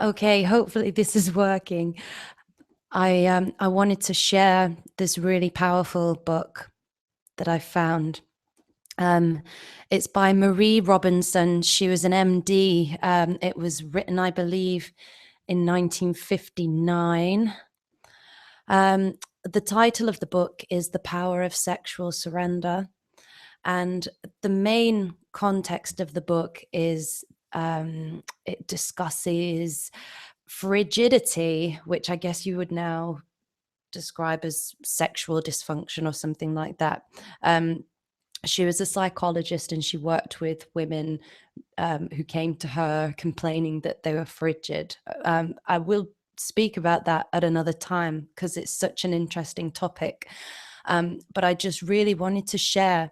Okay, hopefully this is working. I wanted to share this really powerful book that I found. It's by Marie Robinson. She was an MD. It was written, I believe, in 1959. The title of the book is The Power of Sexual Surrender. And the main context of the book is it discusses frigidity, which I guess you would now describe as sexual dysfunction or something like that. She was a psychologist and she worked with women who came to her complaining that they were frigid. I will speak about that at another time because it's such an interesting topic. But I just really wanted to share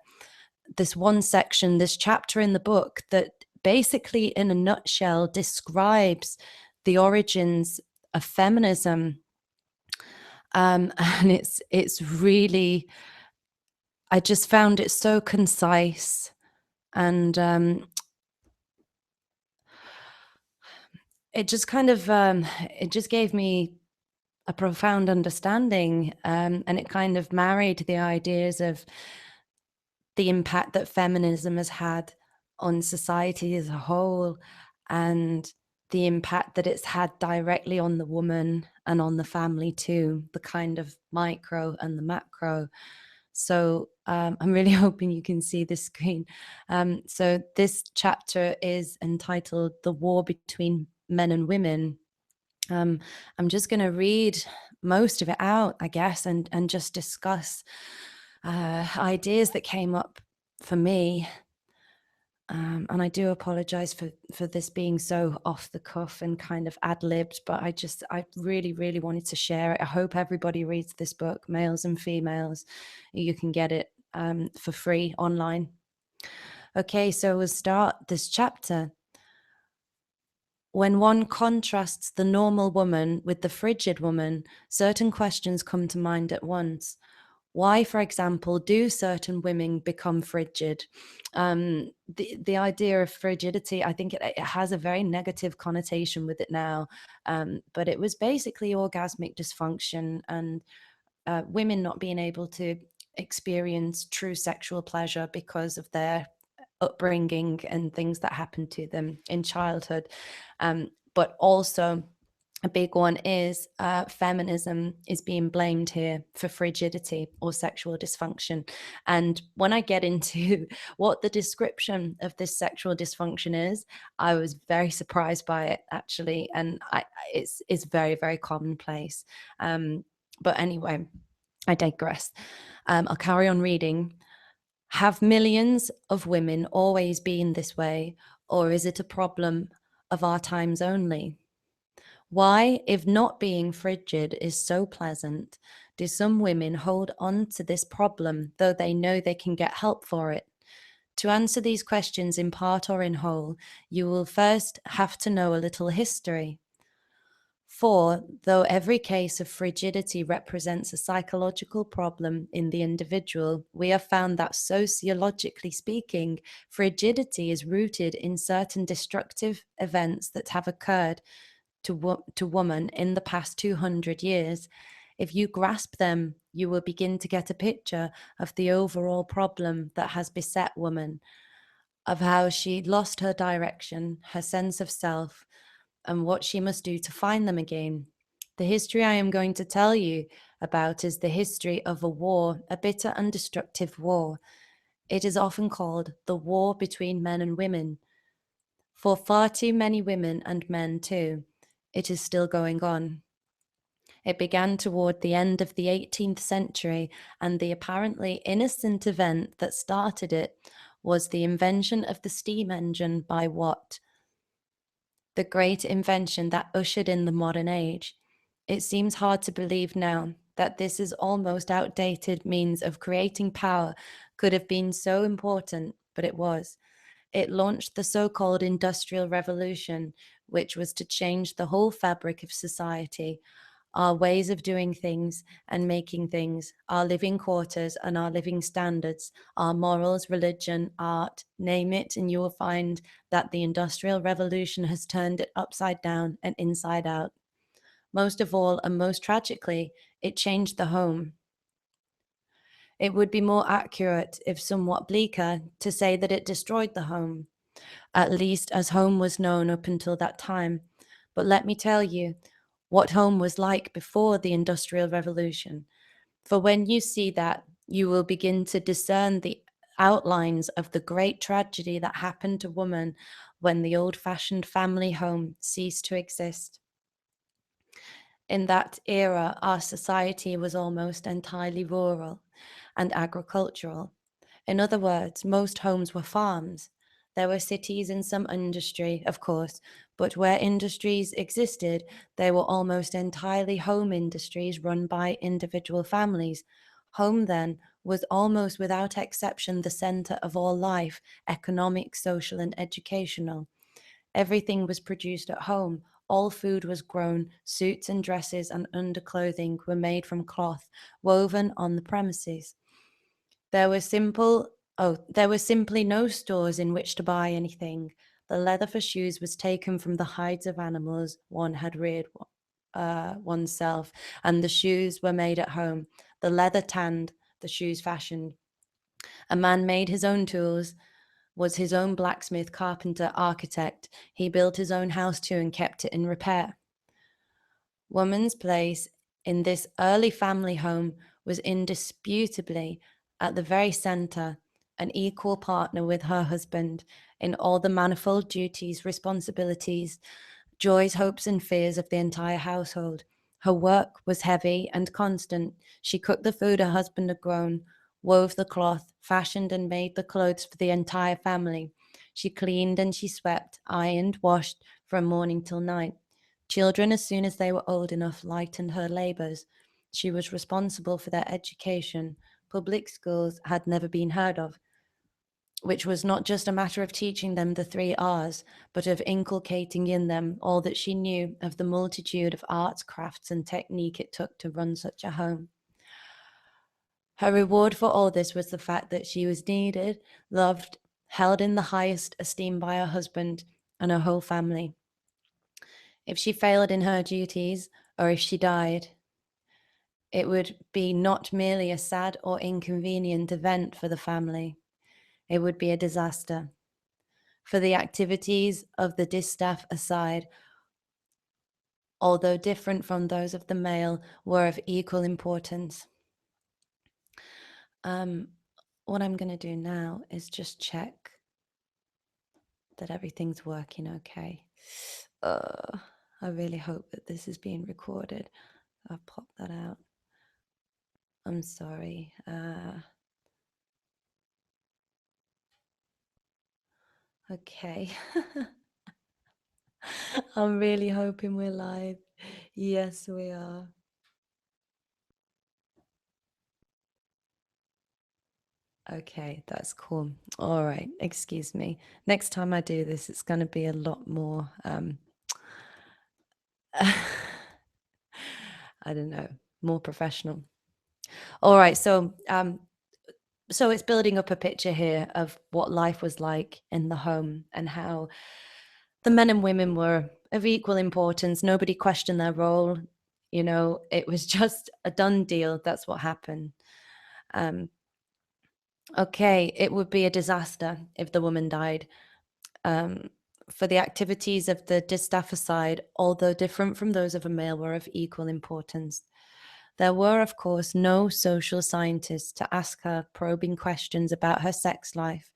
this one section, this chapter in the book that basically, in a nutshell, describes the origins of feminism. And it's really, I just found it so concise, and it just kind of it just gave me a profound understanding, and it kind of married the ideas of the impact that feminism has had on society as a whole, and the impact that it's had directly on the woman and on the family too, the kind of micro and the macro. So I'm really hoping you can see this screen. So this chapter is entitled The War Between Men and Women. I'm just going to read most of it out, I guess, and just discuss ideas that came up for me. And I do apologize for this being so off the cuff and kind of ad-libbed, but I really, really wanted to share it. I hope everybody reads this book, males and females. You can get it for free online. Okay, so we'll start this chapter. When one contrasts the normal woman with the frigid woman, certain questions come to mind at once. Why, for example, do certain women become frigid? The idea of frigidity, I think it has a very negative connotation with it now, but it was basically orgasmic dysfunction and women not being able to experience true sexual pleasure because of their upbringing and things that happened to them in childhood. But also, a big one is feminism is being blamed here for frigidity or sexual dysfunction. And when I get into what the description of this sexual dysfunction is, I was very surprised by it, actually. And it's very, very commonplace. But anyway, I digress. I'll carry on reading. Have millions of women always been this way, or is it a problem of our times only? Why, if not being frigid is so pleasant, do some women hold on to this problem, though they know they can get help for it? To answer these questions in part or in whole, you will first have to know a little history. For, though every case of frigidity represents a psychological problem in the individual, we have found that sociologically speaking, frigidity is rooted in certain destructive events that have occurred to woman in the past 200 years. If you grasp them, you will begin to get a picture of the overall problem that has beset woman, of how she lost her direction, her sense of self, and what she must do to find them again. The history I am going to tell you about is the history of a war, a bitter and destructive war. It is often called the war between men and women. For far too many women and men too, it is still going on. It began toward the end of the 18th century, and the apparently innocent event that started it was the invention of the steam engine by Watt, the great invention that ushered in the modern age. It seems hard to believe now that this is almost outdated means of creating power could have been so important, but it was. It launched the so-called Industrial Revolution, which was to change the whole fabric of society. our ways of doing things and making things, our living quarters and our living standards, our morals, religion, art, name it, and you will find that the Industrial Revolution has turned it upside down and inside out. Most of all, and most tragically, it changed the home. It would be more accurate, if somewhat bleaker, to say that it destroyed the home, at least as home was known up until that time. But let me tell you what home was like before the Industrial Revolution. For when you see that, you will begin to discern the outlines of the great tragedy that happened to woman when the old-fashioned family home ceased to exist. In that era, our society was almost entirely rural and agricultural. In other words, most homes were farms. There were cities and some industry, of course, but where industries existed, they were almost entirely home industries run by individual families. Home, then, was almost without exception the center of all life, economic, social, and educational. Everything was produced at home. All food was grown. Suits and dresses and underclothing were made from cloth woven on the premises. There were there were simply no stores in which to buy anything. The leather for shoes was taken from the hides of animals one had reared oneself, and the shoes were made at home. The leather tanned, the shoes fashioned. A man made his own tools, was his own blacksmith, carpenter, architect. He built his own house too and kept it in repair. Woman's place in this early family home was indisputably at the very center, an equal partner with her husband in all the manifold duties, responsibilities, joys, hopes, and fears of the entire household. Her work was heavy and constant. She cooked the food her husband had grown, wove the cloth, fashioned and made the clothes for the entire family. She cleaned and she swept, ironed, washed from morning till night. Children, as soon as they were old enough, lightened her labors. She was responsible for their education. Public schools had never been heard of, which was not just a matter of teaching them the 3 R's, but of inculcating in them all that she knew of the multitude of arts, crafts, and technique it took to run such a home. Her reward for all this was the fact that she was needed, loved, held in the highest esteem by her husband and her whole family. If she failed in her duties, or if she died, it would be not merely a sad or inconvenient event for the family, it would be a disaster. For the activities of the distaff aside, although different from those of the male, were of equal importance. What I'm going to do now is just check that everything's working okay. I really hope that this is being recorded. I'll pop that out. I'm sorry. Okay. I'm really hoping we're live. Yes, we are. Okay, that's cool. All right, excuse me. Next time I do this, it's going to be a lot more, I don't know, more professional. All right, so it's building up a picture here of what life was like in the home and how the men and women were of equal importance. Nobody questioned their role. You know, it was just a done deal. That's what happened. Okay, it would be a disaster if the woman died. For the activities of the distaff aside, although different from those of a male, were of equal importance. There were, of course, no social scientists to ask her probing questions about her sex life,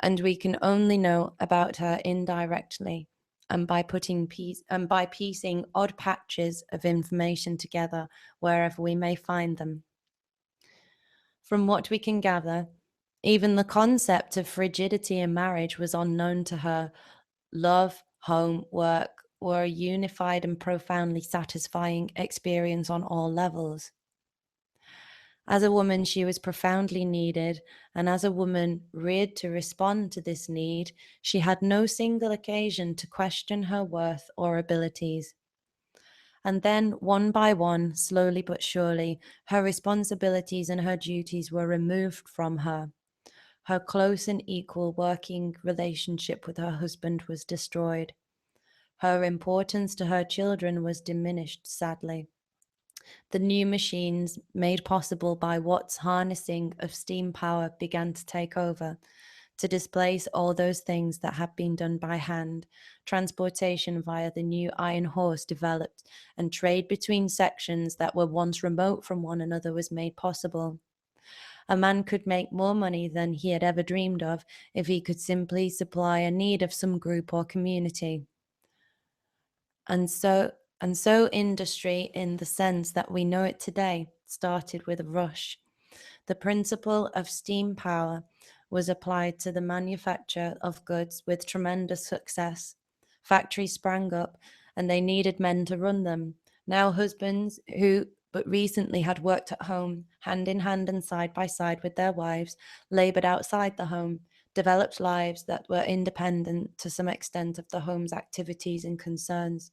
and we can only know about her indirectly and by piecing odd patches of information together wherever we may find them. From what we can gather, even the concept of frigidity in marriage was unknown to her. Love, home, work were a unified and profoundly satisfying experience on all levels. As a woman, she was profoundly needed, and as a woman reared to respond to this need, she had no single occasion to question her worth or abilities. And then, one by one, slowly but surely, her responsibilities and her duties were removed from her. Her close and equal working relationship with her husband was destroyed. Her importance to her children was diminished, sadly. The new machines, made possible by Watt's harnessing of steam power, began to take over, to displace all those things that had been done by hand. Transportation via the new iron horse developed, and trade between sections that were once remote from one another was made possible. A man could make more money than he had ever dreamed of if he could simply supply a need of some group or community. And so industry, in the sense that we know it today, started with a rush. The principle of steam power was applied to the manufacture of goods with tremendous success. Factories sprang up, and they needed men to run them. Now husbands who but recently had worked at home, hand in hand and side by side with their wives, labored outside the home, developed lives that were independent to some extent of the home's activities and concerns.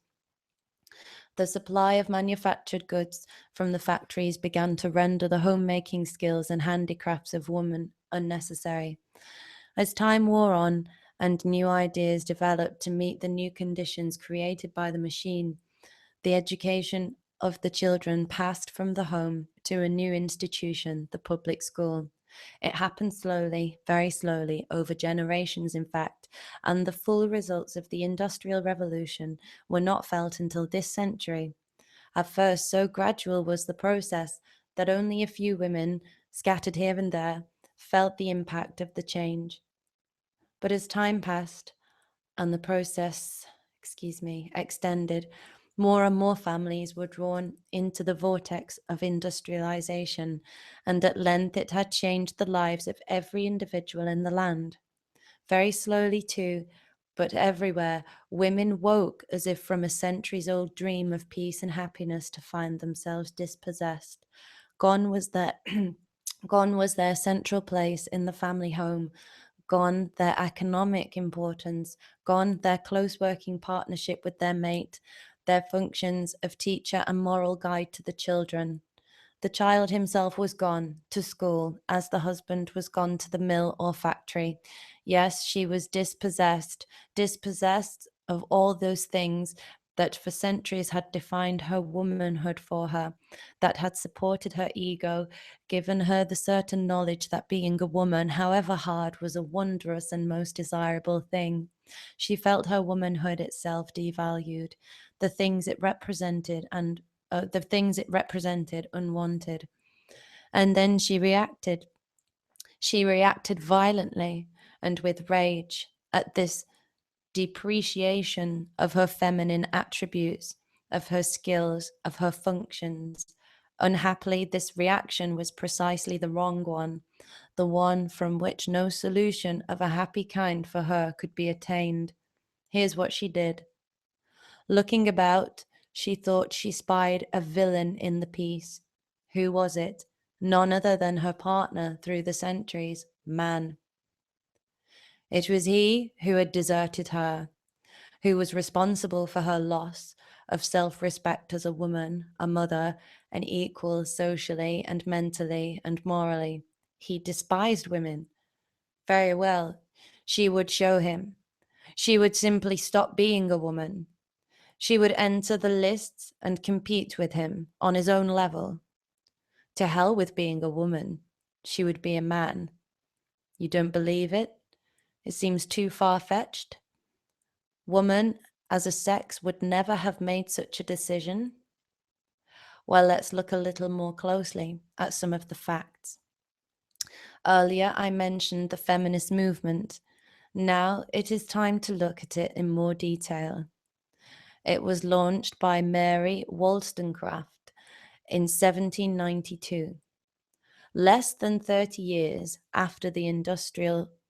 The supply of manufactured goods from the factories began to render the homemaking skills and handicrafts of women unnecessary. As time wore on and new ideas developed to meet the new conditions created by the machine, the education of the children passed from the home to a new institution, the public school. It happened slowly, very slowly, over generations, in fact, and the full results of the Industrial Revolution were not felt until this century. At first, so gradual was the process that only a few women, scattered here and there, felt the impact of the change. But as time passed and the process, extended, more and more families were drawn into the vortex of industrialization, and at length it had changed the lives of every individual in the land. Very slowly, too, but everywhere, women woke as if from a centuries old dream of peace and happiness to find themselves dispossessed. Gone was their gone was their central place in the family home, gone their economic importance, gone their close working partnership with their mate, their functions of teacher and moral guide to the children. The child himself was gone to school, as the husband was gone to the mill or factory. Yes, she was dispossessed, dispossessed of all those things that for centuries had defined her womanhood for her, that had supported her ego, given her the certain knowledge that being a woman, however hard, was a wondrous and most desirable thing. She felt her womanhood itself devalued, the things it represented and the things it represented unwanted. And then she reacted. She reacted violently and with rage at this depreciation of her feminine attributes, of her skills, of her functions. Unhappily, this reaction was precisely the wrong one, the one from which no solution of a happy kind for her could be attained. Here's what she did. Looking about, she thought she spied a villain in the piece. Who was it? None other than her partner through the centuries, man. It was he who had deserted her, who was responsible for her loss of self-respect as a woman, a mother, an equal socially and mentally and morally. He despised women. Very well, she would show him. She would simply stop being a woman. She would enter the lists and compete with him on his own level. To hell with being a woman. She would be a man. You don't believe it? It seems too far-fetched. Woman as a sex would never have made such a decision. Well, let's look a little more closely at some of the facts. Earlier, I mentioned the feminist movement. Now it is time to look at it in more detail. It was launched by Mary Wollstonecraft in 1792, less than 30 years after the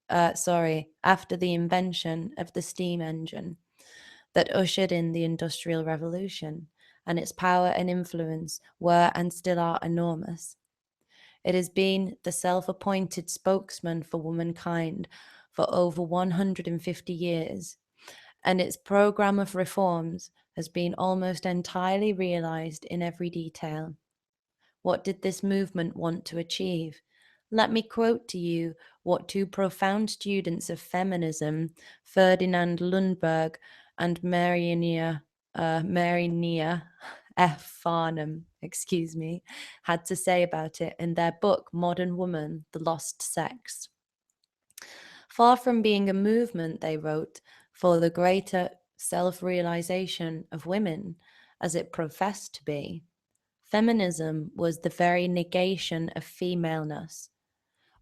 after the invention of the steam engine that ushered in the Industrial Revolution, and its power and influence were and still are enormous. It has been the self-appointed spokesman for womankind for over 150 years, and its program of reforms has been almost entirely realized in every detail. What did this movement want to achieve? Let me quote to you what two profound students of feminism, Ferdinand Lundberg and Mary Nia F. Farnham, had to say about it in their book, Modern Woman, The Lost Sex. Far from being a movement, they wrote, for the greater self-realization of women, as it professed to be, feminism was the very negation of femaleness.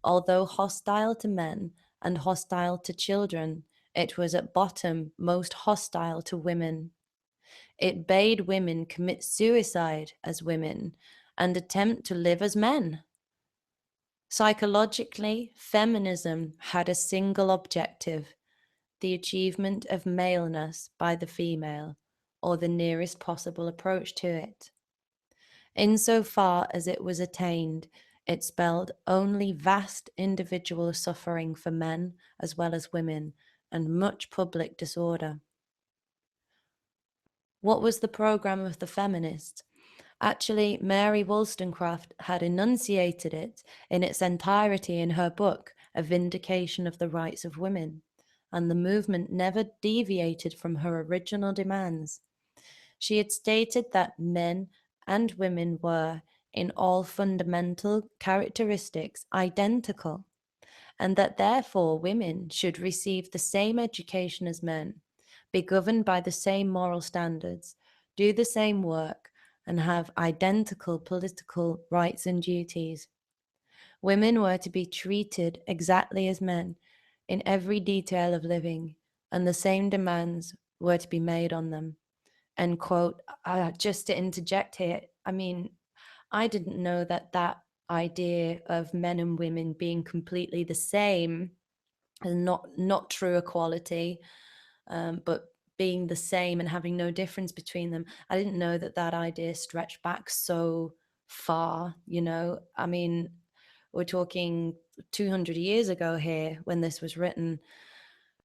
Although hostile to men and hostile to children, it was at bottom most hostile to women. It bade women commit suicide as women and attempt to live as men. Psychologically, feminism had a single objective: the achievement of maleness by the female, or the nearest possible approach to it. Insofar as it was attained, it spelled only vast individual suffering for men as well as women, and much public disorder. What was the program of the feminists? Actually, Mary Wollstonecraft had enunciated it in its entirety in her book, A Vindication of the Rights of Women, and the movement never deviated from her original demands. She had stated that men and women were, in all fundamental characteristics, identical, and that therefore women should receive the same education as men, be governed by the same moral standards, do the same work, and have identical political rights and duties. Women were to be treated exactly as men in every detail of living, and the same demands were to be made on them. End quote. Just to interject here, I mean, I didn't know that that idea of men and women being completely the same and not true equality, but being the same and having no difference between them. I didn't know that that idea stretched back so far. I mean, we're talking 200 years ago here when this was written.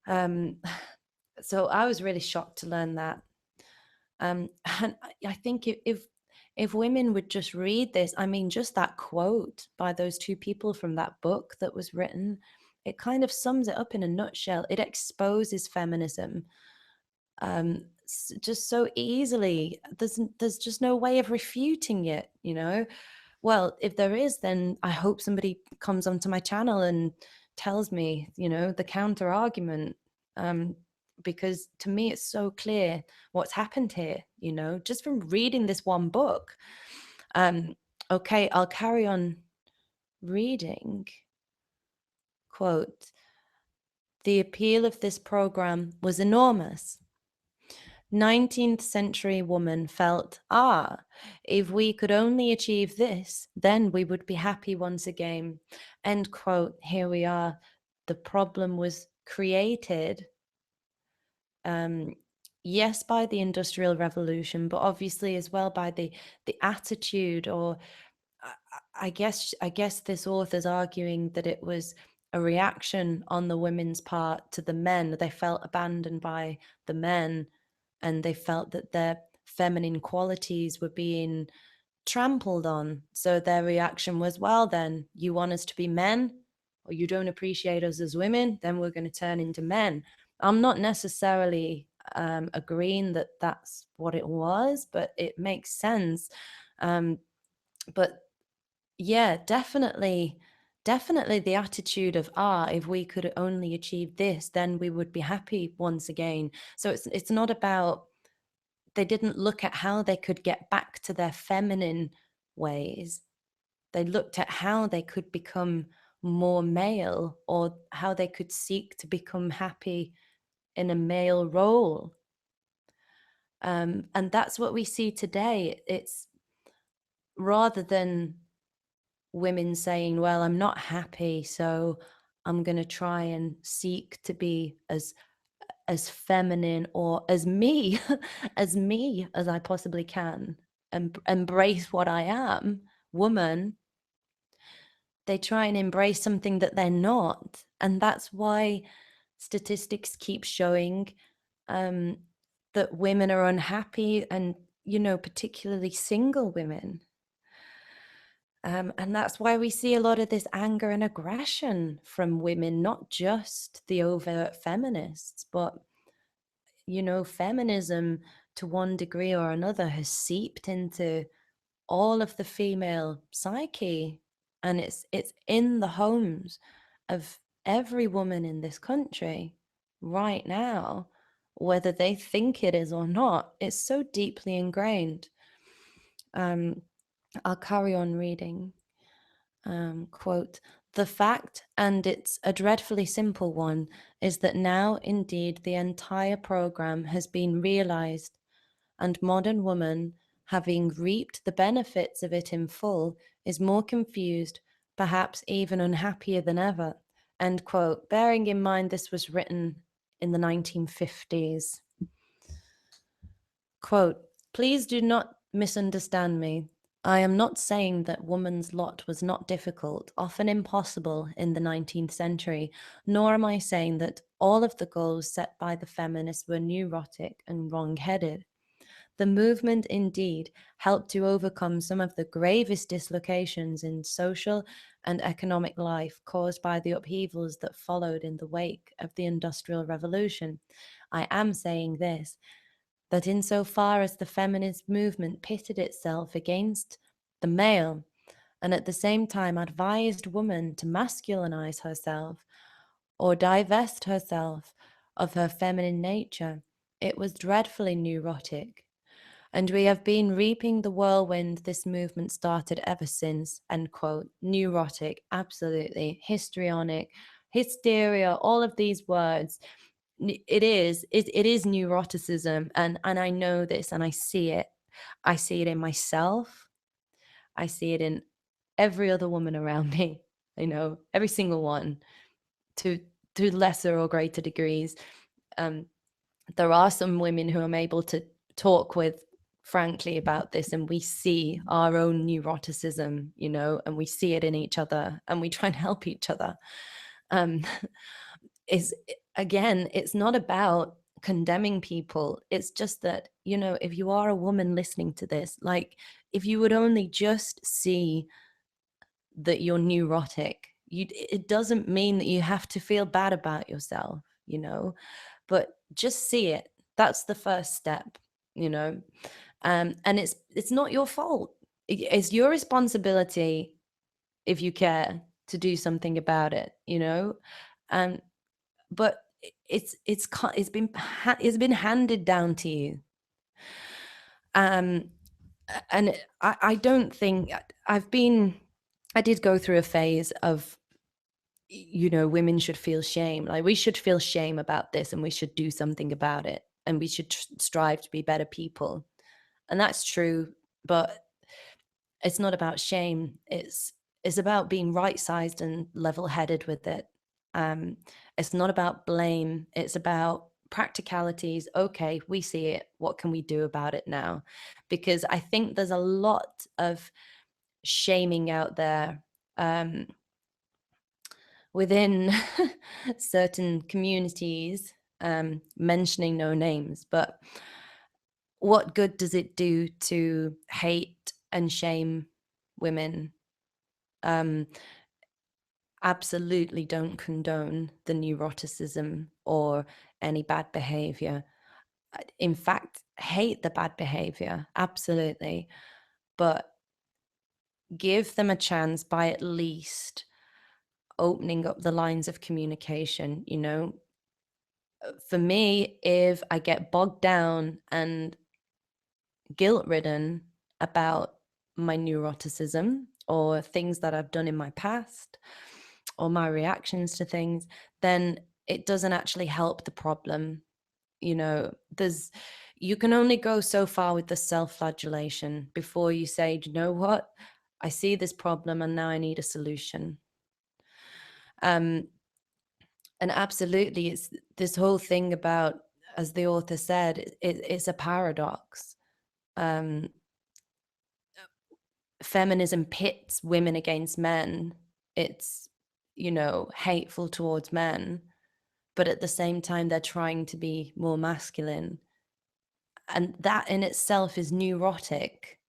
So I was really shocked to learn that. And I think if women would just read this, I mean, just that quote by those two people from that book that was written, it kind of sums it up in a nutshell. It exposes feminism just so easily. There's just no way of refuting it. Well, if there is, then I hope somebody comes onto my channel and tells me, the counter argument. Because to me, it's so clear what's happened here, just from reading this one book. Okay, I'll carry on reading. Quote, the appeal of this program was enormous. 19th century woman felt, if we could only achieve this, then we would be happy once again. End quote. Here we are. The problem was created, yes, by the Industrial Revolution, but obviously as well by the attitude, or I guess this author's arguing that it was a reaction on the women's part to the men. They felt abandoned by the men, and they felt that their feminine qualities were being trampled on. So their reaction was, well, then you want us to be men, or you don't appreciate us as women, then we're going to turn into men. I'm not necessarily agreeing that that's what it was, but it makes sense. But yeah, definitely the attitude of, if we could only achieve this, then we would be happy once again. So it's not about, they didn't look at how they could get back to their feminine ways. They looked at how they could become more male, or how they could seek to become happy in a male role. And that's what we see today. It's rather than women saying, well, I'm not happy, so I'm going to try and seek to be as feminine or as me as I possibly can, and embrace what I am, woman. They try and embrace something that they're not. And that's why statistics keep showing that women are unhappy, and, you know, particularly single women. And that's why we see a lot of this anger and aggression from women, not just the overt feminists, but, you know, feminism to one degree or another has seeped into all of the female psyche, and it's in the homes of every woman in this country right now, whether they think it is or not. It's so deeply ingrained. I'll carry on reading. Quote, "The fact, and it's a dreadfully simple one, is that now indeed the entire program has been realized, and modern woman, having reaped the benefits of it in full, is more confused, perhaps even unhappier than ever." End quote. Bearing in mind this was written in the 1950s. Quote, "Please do not misunderstand me. I am not saying that woman's lot was not difficult, often impossible in the 19th century, nor am I saying that all of the goals set by the feminists were neurotic and wrong-headed. The movement indeed helped to overcome some of the gravest dislocations in social and economic life caused by the upheavals that followed in the wake of the Industrial Revolution. I am saying this, that insofar as the feminist movement pitted itself against the male and at the same time advised woman to masculinize herself or divest herself of her feminine nature, it was dreadfully neurotic. And we have been reaping the whirlwind this movement started ever since." End quote. Neurotic, absolutely. Histrionic, hysteria, all of these words. It is neuroticism, and I know this, and I see it. I see it in myself. I see it in every other woman around me. You know, every single one, to lesser or greater degrees. There are some women who I'm able to talk with frankly about this, and we see our own neuroticism, you know, and we see it in each other, and we try and help each other. Is again, it's not about condemning people. It's just that, you know, if you are a woman listening to this, like, if you would only just see that you're neurotic, it doesn't mean that you have to feel bad about yourself, you know, but just see it. That's the first step, you know. And it's not your fault. It's your responsibility, if you care, to do something about it, you know. But it's been handed down to you. And I don't think I did go through a phase of, you know, women should feel shame. Like, we should feel shame about this, and we should do something about it, and we should strive to be better people. And that's true, but it's not about shame. It's about being right-sized and level-headed with it. It's not about blame. It's about practicalities. Okay, we see it. What can we do about it now? Because I think there's a lot of shaming out there within certain communities, mentioning no names, but what good does it do to hate and shame women? Absolutely don't condone the neuroticism or any bad behavior. In fact, hate the bad behavior, absolutely. But give them a chance by at least opening up the lines of communication, you know. For me, if I get bogged down and guilt-ridden about my neuroticism or things that I've done in my past or my reactions to things, then it doesn't actually help the problem. You know, you can only go so far with the self-flagellation before you say, you know what, I see this problem and now I need a solution. And absolutely, it's this whole thing about, as the author said, it's a paradox. Feminism pits women against men. It's, you know, hateful towards men, but at the same time, they're trying to be more masculine. And that in itself is neurotic.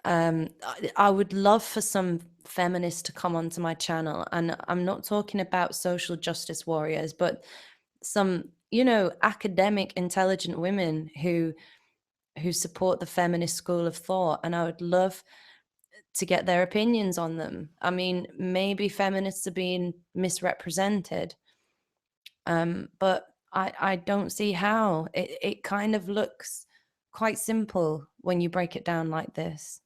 I would love for some feminists to come onto my channel, and I'm not talking about social justice warriors, but some, academic, intelligent women who support the feminist school of thought, and I would love to get their opinions on them. I mean, maybe feminists are being misrepresented, but I don't see how. It kind of looks quite simple when you break it down like this.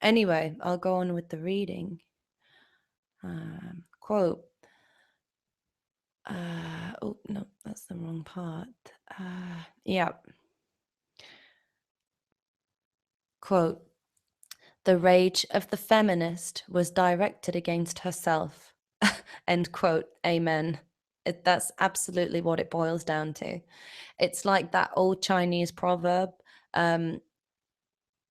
Anyway, I'll go on with the reading. Quote. Oh, no, that's the wrong part. Yeah. Quote. The rage of the feminist was directed against herself. End quote. Amen. That's absolutely what it boils down to. It's like that old Chinese proverb,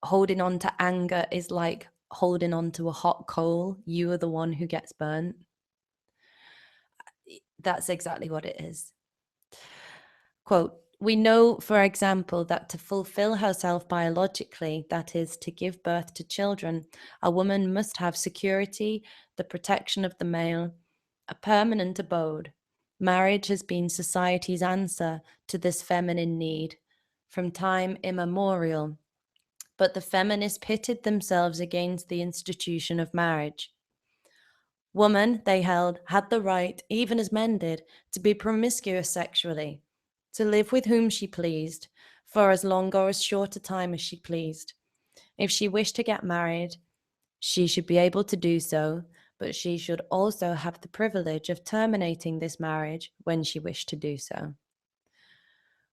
holding on to anger is like holding on to a hot coal. You are the one who gets burnt. That's exactly what it is. Quote, we know, for example, that to fulfill herself biologically, that is, to give birth to children, a woman must have security, the protection of the male, a permanent abode. Marriage has been society's answer to this feminine need from time immemorial. But the feminists pitted themselves against the institution of marriage. Woman, they held, had the right, even as men did, to be promiscuous sexually, to live with whom she pleased, for as long or as short a time as she pleased. If she wished to get married, she should be able to do so, but she should also have the privilege of terminating this marriage when she wished to do so.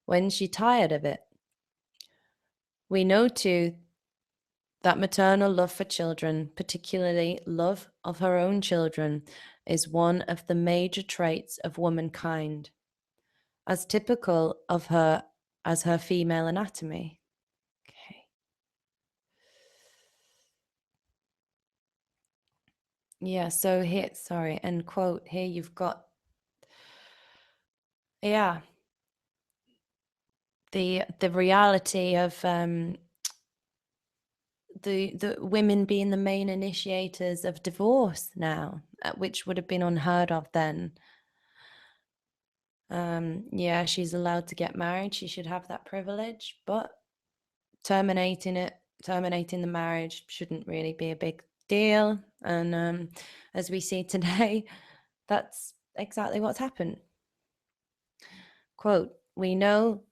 When she tired of it. We know too that maternal love for children, particularly love of her own children, is one of the major traits of womankind, as typical of her as her female anatomy. Okay. Yeah, so here, sorry, end quote. Here you've got, yeah, the reality of the women being the main initiators of divorce now, which would have been unheard of then. Yeah, she's allowed to get married. She should have that privilege, but terminating the marriage shouldn't really be a big deal. And as we see today, that's exactly what's happened. Quote, we know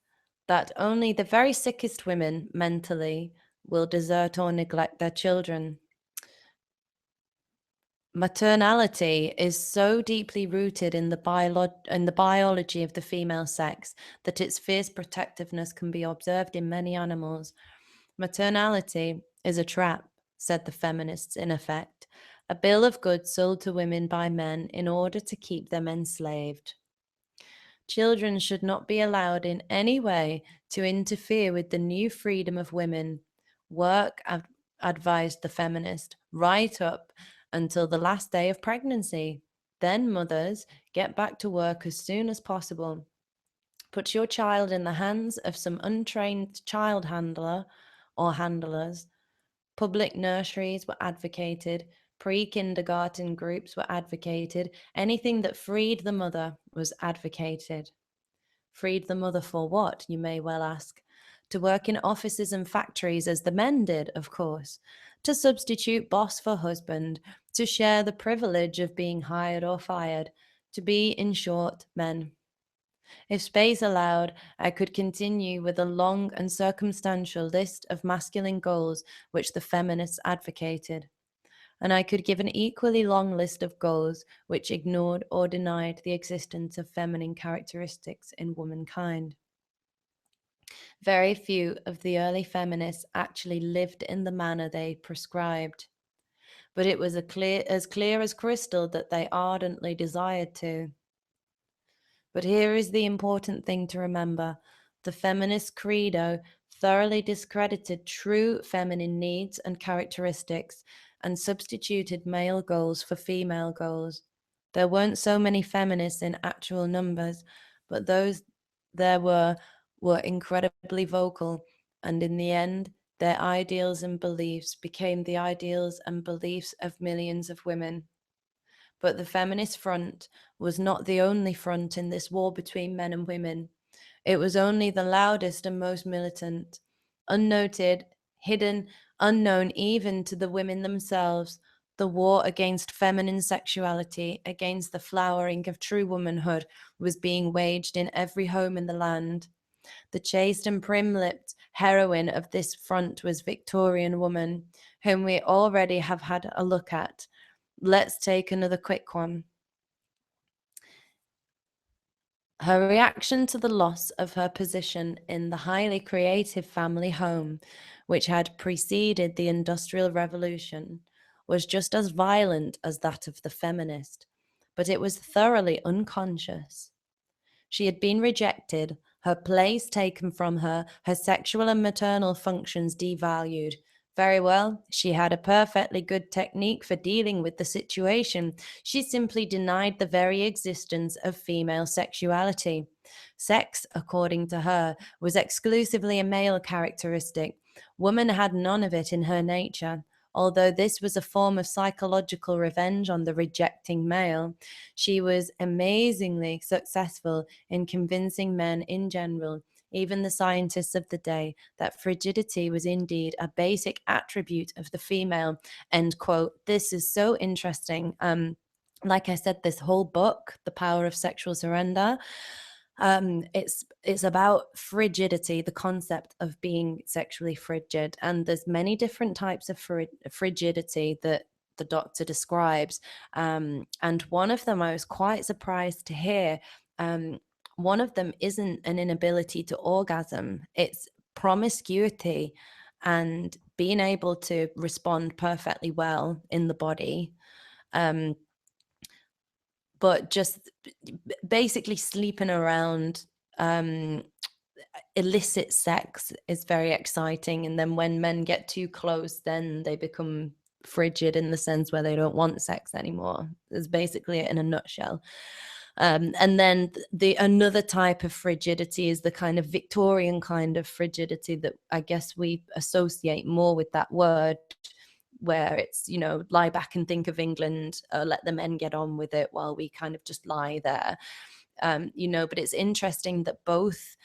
that only the very sickest women mentally will desert or neglect their children. Maternality is so deeply rooted in the biology of the female sex that its fierce protectiveness can be observed in many animals. Maternality is a trap, said the feminists in effect, a bill of goods sold to women by men in order to keep them enslaved. Children should not be allowed in any way to interfere with the new freedom of women. Work, advised the feminist, right up until the last day of pregnancy. Then, mothers, get back to work as soon as possible. Put your child in the hands of some untrained child handler or handlers. Public nurseries were advocated. Pre-kindergarten groups were advocated. Anything that freed the mother was advocated. Freed the mother for what, you may well ask? To work in offices and factories as the men did, of course. To substitute boss for husband. To share the privilege of being hired or fired. To be, in short, men. If space allowed, I could continue with a long and circumstantial list of masculine goals which the feminists advocated. And I could give an equally long list of goals which ignored or denied the existence of feminine characteristics in womankind. Very few of the early feminists actually lived in the manner they prescribed, but it was as clear as crystal that they ardently desired to. But here is the important thing to remember. The feminist credo thoroughly discredited true feminine needs and characteristics and substituted male goals for female goals. There weren't so many feminists in actual numbers, but those there were incredibly vocal, and in the end, their ideals and beliefs became the ideals and beliefs of millions of women. But the feminist front was not the only front in this war between men and women. It was only the loudest and most militant. Unnoted, hidden, unknown even to the women themselves, the war against feminine sexuality, against the flowering of true womanhood, was being waged in every home in the land. The chaste and prim-lipped heroine of this front was Victorian woman, whom we already have had a look at. Let's take another quick one. Her reaction to the loss of her position in the highly creative family home, which had preceded the Industrial Revolution, was just as violent as that of the feminist, but it was thoroughly unconscious. She had been rejected, her place taken from her, her sexual and maternal functions devalued. Very well, she had a perfectly good technique for dealing with the situation. She simply denied the very existence of female sexuality. Sex, according to her, was exclusively a male characteristic. Woman had none of it in her nature. Although this was a form of psychological revenge on the rejecting male, she was amazingly successful in convincing men in general, even the scientists of the day, that frigidity was indeed a basic attribute of the female. End quote. This is so interesting. Like I said, this whole book, The Power of Sexual Surrender, it's about frigidity, the concept of being sexually frigid, and there's many different types of frigidity that the doctor describes, and one of them I was quite surprised to hear. One of them isn't an inability to orgasm, it's promiscuity and being able to respond perfectly well in the body, um, but just basically sleeping around. Illicit sex is very exciting, and then when men get too close, then they become frigid in the sense where they don't want sex anymore. Is basically it in a nutshell. And then the another type of frigidity is the kind of Victorian kind of frigidity that I guess we associate more with that word, where it's, you know, lie back and think of England, let the men get on with it while we kind of just lie there. You know, but it's interesting that both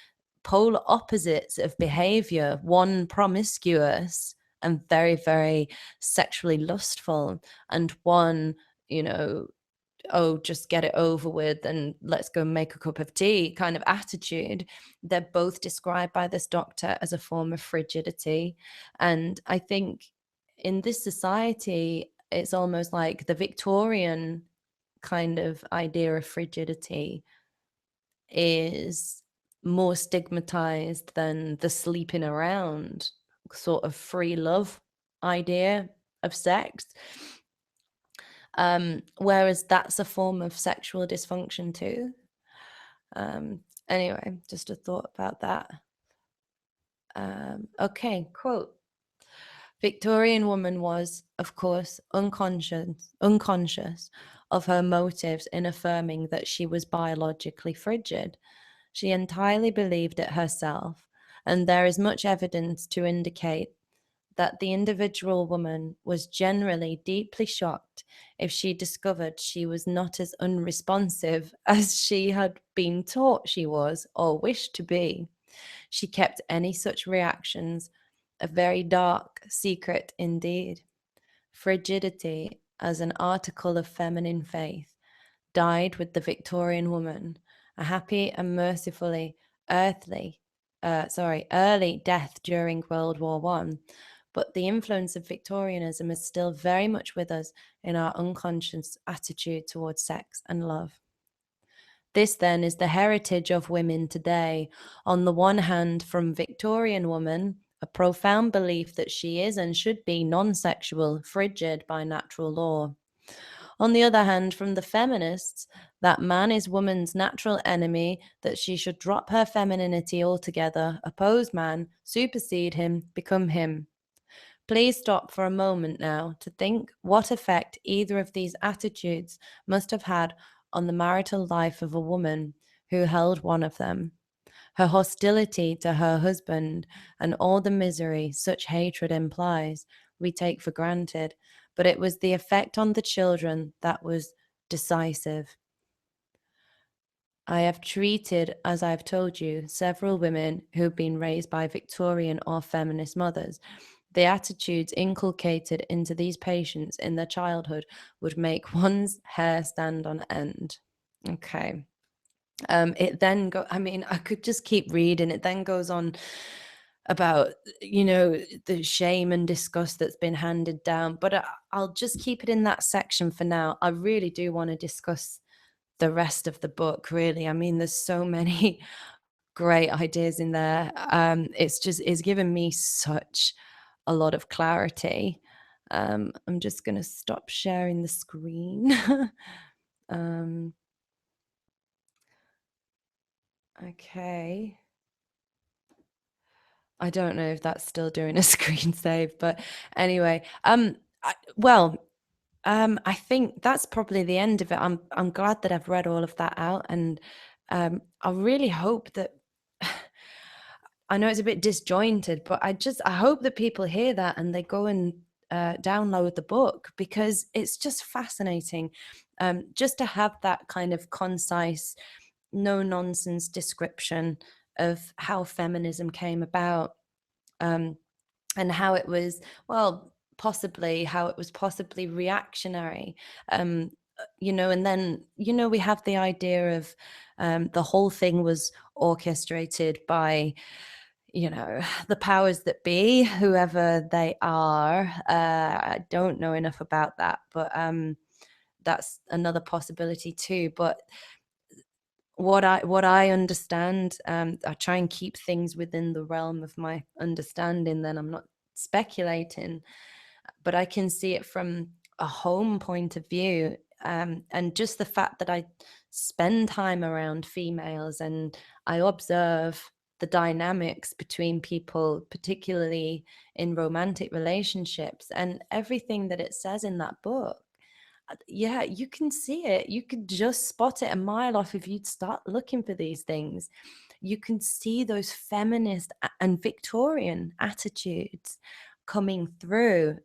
polar opposites of behavior, one promiscuous and very, very sexually lustful, and one, you know, oh, just get it over with and let's go make a cup of tea kind of attitude. They're both described by this doctor as a form of frigidity. And I think in this society, it's almost like the Victorian kind of idea of frigidity is more stigmatized than the sleeping around sort of free love idea of sex. Whereas that's a form of sexual dysfunction too. Anyway, just a thought about that. Okay, quote. Victorian woman was, of course, unconscious of her motives in affirming that she was biologically frigid. She entirely believed it herself, and there is much evidence to indicate that the individual woman was generally deeply shocked if she discovered she was not as unresponsive as she had been taught she was or wished to be. She kept any such reactions a very dark secret indeed. Frigidity, as an article of feminine faith, died with the Victorian woman, a happy and mercifully early death during World War I. But the influence of Victorianism is still very much with us in our unconscious attitude towards sex and love. This then is the heritage of women today. On the one hand, from Victorian woman, a profound belief that she is and should be non-sexual, frigid by natural law. On the other hand, from the feminists, that man is woman's natural enemy, that she should drop her femininity altogether, oppose man, supersede him, become him. Please stop for a moment now to think what effect either of these attitudes must have had on the marital life of a woman who held one of them. Her hostility to her husband and all the misery such hatred implies, we take for granted, but it was the effect on the children that was decisive. I have treated, as I've told you, several women who've been raised by Victorian or feminist mothers. The attitudes inculcated into these patients in their childhood would make one's hair stand on end. Okay. It then I mean, I could just keep reading. It then goes on about, the shame and disgust that's been handed down, but I'll just keep it in that section for now. I really do want to discuss the rest of the book, really. I mean, there's so many great ideas in there. It's given me such a lot of clarity. I'm just going to stop sharing the screen. Okay. I don't know if that's still doing a screen save, but anyway, I think that's probably the end of it. I'm glad that I've read all of that out, and I really hope that I know it's a bit disjointed, but I hope that people hear that and they go and download the book, because it's just fascinating, just to have that kind of concise, no nonsense description of how feminism came about, and how it was, well, possibly how it was possibly reactionary, and then we have the idea of the whole thing was orchestrated by the powers that be, whoever they are. I don't know enough about that, but that's another possibility too. But what I understand, I try and keep things within the realm of my understanding, then I'm not speculating, but I can see it from a home point of view, and just the fact that I spend time around females and I observe the dynamics between people, particularly in romantic relationships, and everything that it says in that book. Yeah, you can see it. You could just spot it a mile off if you'd start looking for these things. You can see those feminist and Victorian attitudes coming through,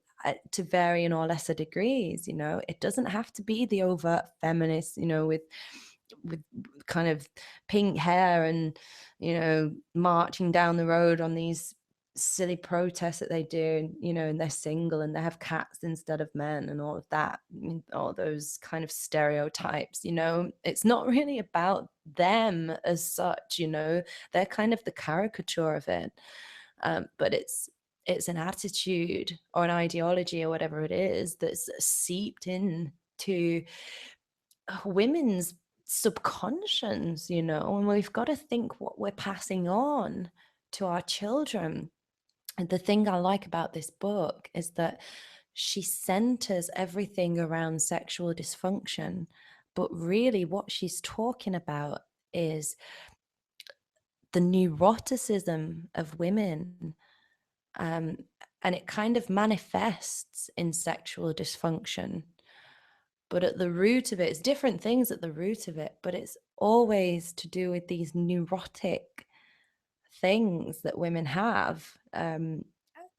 to varying or lesser degrees. It doesn't have to be the overt feminist, with kind of pink hair and marching down the road on these silly protests that they do, and they're single and they have cats instead of men and all of that, all those kind of stereotypes. It's not really about them as such. They're kind of the caricature of it, but it's an attitude or an ideology or whatever it is that's seeped in to women's subconscious, and we've got to think what we're passing on to our children. And the thing I like about this book is that she centers everything around sexual dysfunction, but really what she's talking about is the neuroticism of women, and it kind of manifests in sexual dysfunction. But at the root of it, it's different things at the root of it, but it's always to do with these neurotic things that women have,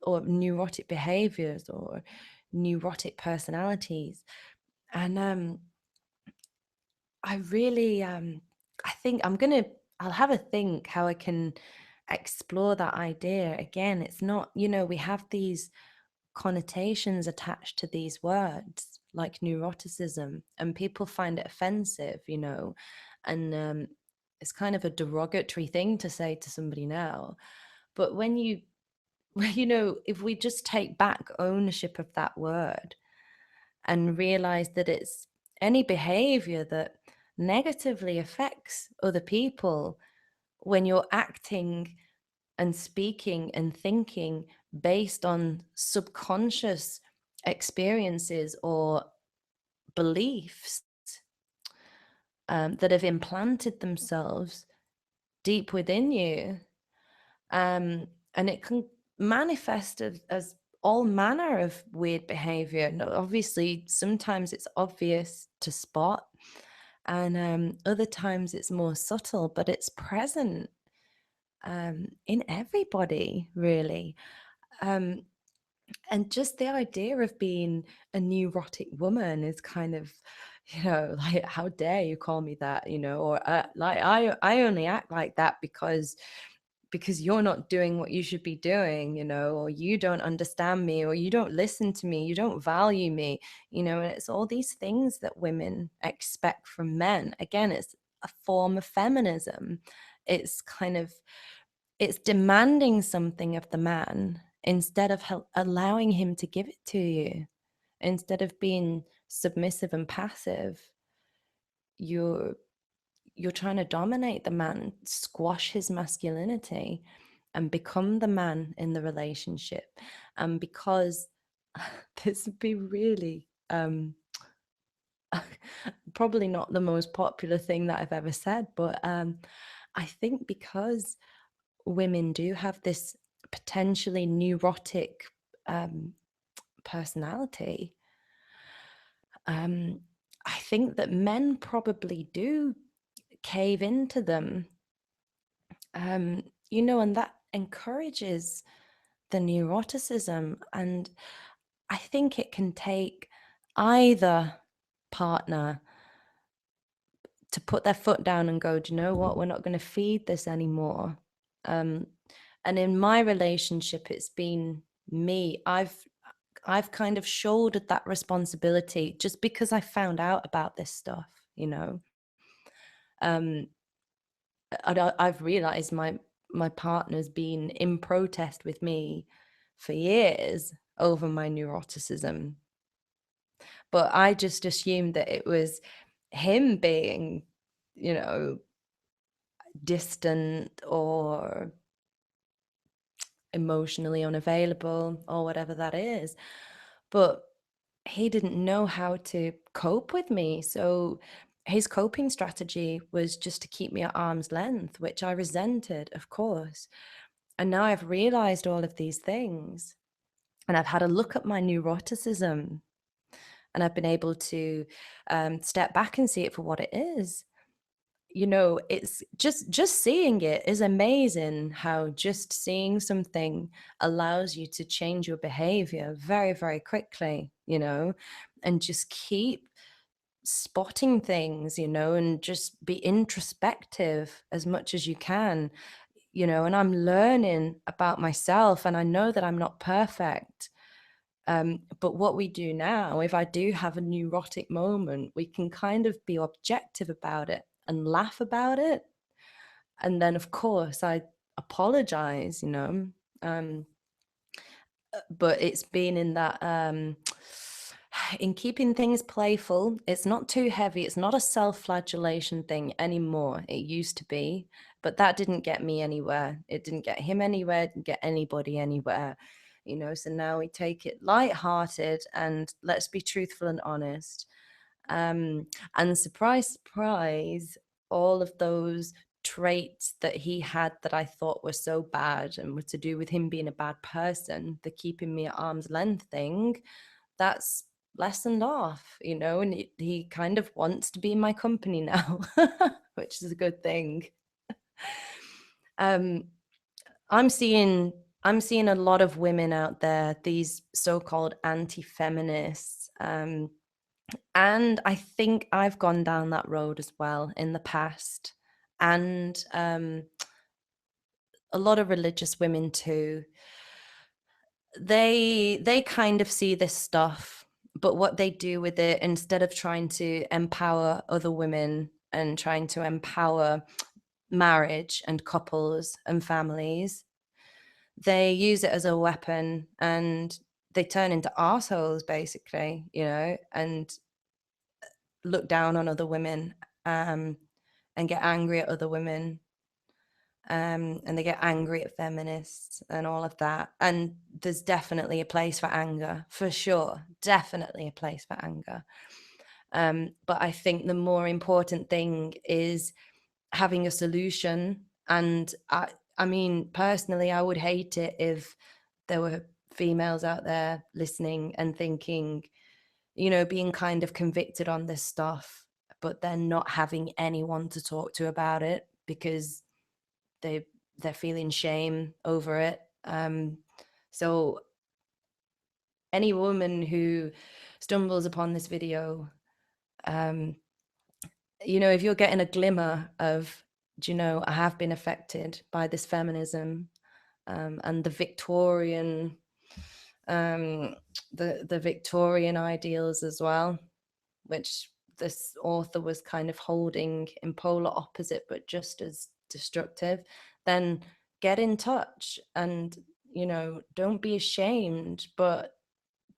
or neurotic behaviors or neurotic personalities. And I really, I think I'll have a think how I can explore that idea again. It's not, we have these connotations attached to these words like neuroticism, and people find it offensive, and it's kind of a derogatory thing to say to somebody now. But when if we just take back ownership of that word and realize that it's any behavior that negatively affects other people, when you're acting and speaking and thinking based on subconscious experiences or beliefs, that have implanted themselves deep within you, and it can manifest as all manner of weird behavior. No, obviously, sometimes it's obvious to spot, and other times it's more subtle, but it's present in everybody, really. Um, and just the idea of being a neurotic woman is kind of, like, how dare you call me that, or like I only act like that because you're not doing what you should be doing, or you don't understand me, or you don't listen to me, you don't value me, and it's all these things that women expect from men. Again, it's a form of feminism. It's kind of, it's demanding something of the man instead of allowing him to give it to you. Instead of being submissive and passive, you're trying to dominate the man, squash his masculinity, and become the man in the relationship. And because this would be really probably not the most popular thing that I've ever said, but I think because women do have this potentially neurotic personality, I think that men probably do cave into them, and that encourages the neuroticism. And I think it can take either partner to put their foot down and go, do you know what, we're not going to feed this anymore. And in my relationship, it's been me. I've kind of shouldered that responsibility just because I found out about this stuff, um I've realized my partner's been in protest with me for years over my neuroticism, but I just assumed that it was him being, distant or emotionally unavailable or whatever that is. But he didn't know how to cope with me. So his coping strategy was just to keep me at arm's length, which I resented, of course. And now I've realized all of these things, and I've had a look at my neuroticism, and I've been able to step back and see it for what it is. It's just seeing it is amazing, how just seeing something allows you to change your behavior very, very quickly, and just keep spotting things, and just be introspective as much as you can, and I'm learning about myself, and I know that I'm not perfect. But what we do now, if I do have a neurotic moment, we can kind of be objective about it and laugh about it. And then, of course, I apologize, but it's been in that, in keeping things playful. It's not too heavy. It's not a self-flagellation thing anymore. It used to be, but that didn't get me anywhere. It didn't get him anywhere. It didn't get anybody anywhere. So now we take it lighthearted, and let's be truthful and honest. And surprise, surprise, all of those traits that he had that I thought were so bad and were to do with him being a bad person, the keeping me at arm's length thing, that's lessened off, and he kind of wants to be in my company now, which is a good thing. I'm seeing a lot of women out there, these so-called anti-feminists, and I think I've gone down that road as well in the past, and a lot of religious women too. They kind of see this stuff, but what they do with it, instead of trying to empower other women and trying to empower marriage and couples and families, they use it as a weapon, and they turn into assholes, basically, and look down on other women, and get angry at other women, and they get angry at feminists and all of that. And there's definitely a place for anger, for sure, definitely a place for anger. But I think the more important thing is having a solution. And I mean, personally, I would hate it if there were females out there listening and thinking, being kind of convicted on this stuff, but then not having anyone to talk to about it because they're feeling shame over it. So any woman who stumbles upon this video, if you're getting a glimmer of, I have been affected by this feminism, and the Victorian, the Victorian ideals as well, which this author was kind of holding in polar opposite, but just as destructive, then get in touch and, don't be ashamed, but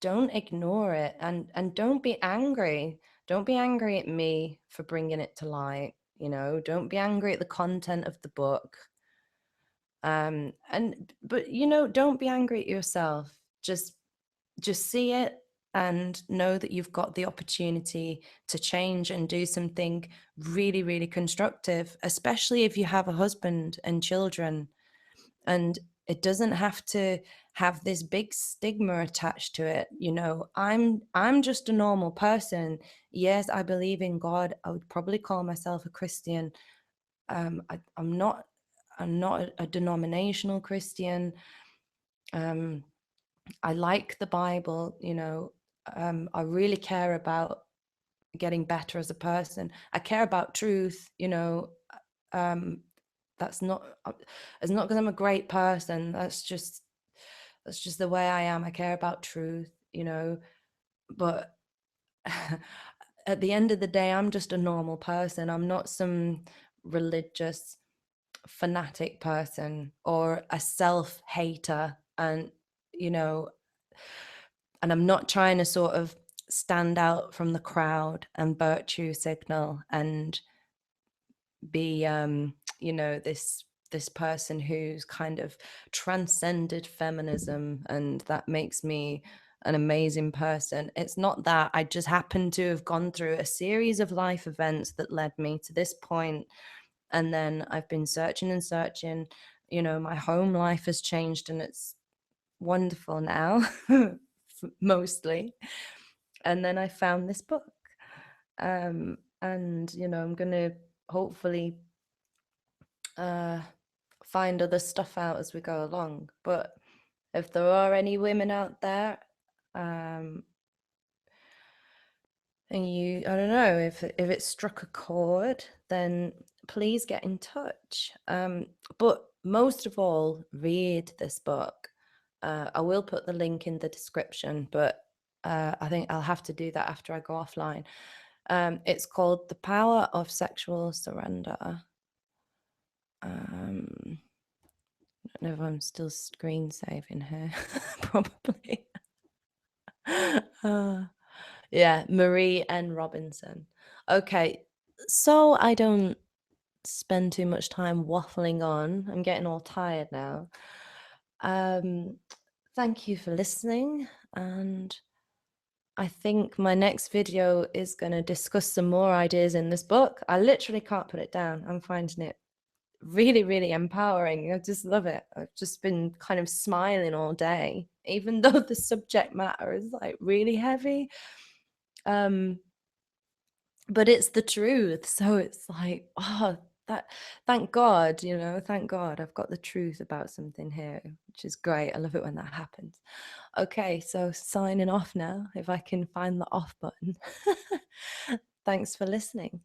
don't ignore it, and don't be angry. Don't be angry at me for bringing it to light. Don't be angry at the content of the book. But don't be angry at yourself. Just see it and know that you've got the opportunity to change and do something really, really constructive, especially if you have a husband and children. And it doesn't have to have this big stigma attached to it. I'm just a normal person. Yes, I believe in God. I would probably call myself a Christian. I'm not a denominational Christian. I like the Bible. I really care about getting better as a person. I care about truth. That's not, it's not because I'm a great person. That's just the way I am. I care about truth, but at the end of the day, I'm just a normal person. I'm not some religious fanatic person or a self-hater, and and I'm not trying to sort of stand out from the crowd and virtue signal and be this person who's kind of transcended feminism and that makes me an amazing person. It's not that. I just happen to have gone through a series of life events that led me to this point, and then I've been searching and searching. My home life has changed and it's wonderful now. Mostly. And then I found this book, and I'm gonna hopefully find other stuff out as we go along. But if there are any women out there, and I don't know, if it struck a chord, then please get in touch. But most of all, read this book. I will put the link in the description, but I think I'll have to do that after I go offline. It's called The Power of Sexual Surrender. I don't know if I'm still screen saving here. Probably. Yeah, Marie N. Robinson. Okay, so I don't spend too much time waffling on. I'm getting all tired now. Thank you for listening, and I think my next video is going to discuss some more ideas in this book. I literally can't put it down. I'm finding it really, really empowering. I just love it. I've just been kind of smiling all day, even though the subject matter is like really heavy. But it's the truth. So it's like, thank God, thank God I've got the truth about something here, which is great. I love it when that happens. Okay, so signing off now, if I can find the off button. Thanks for listening.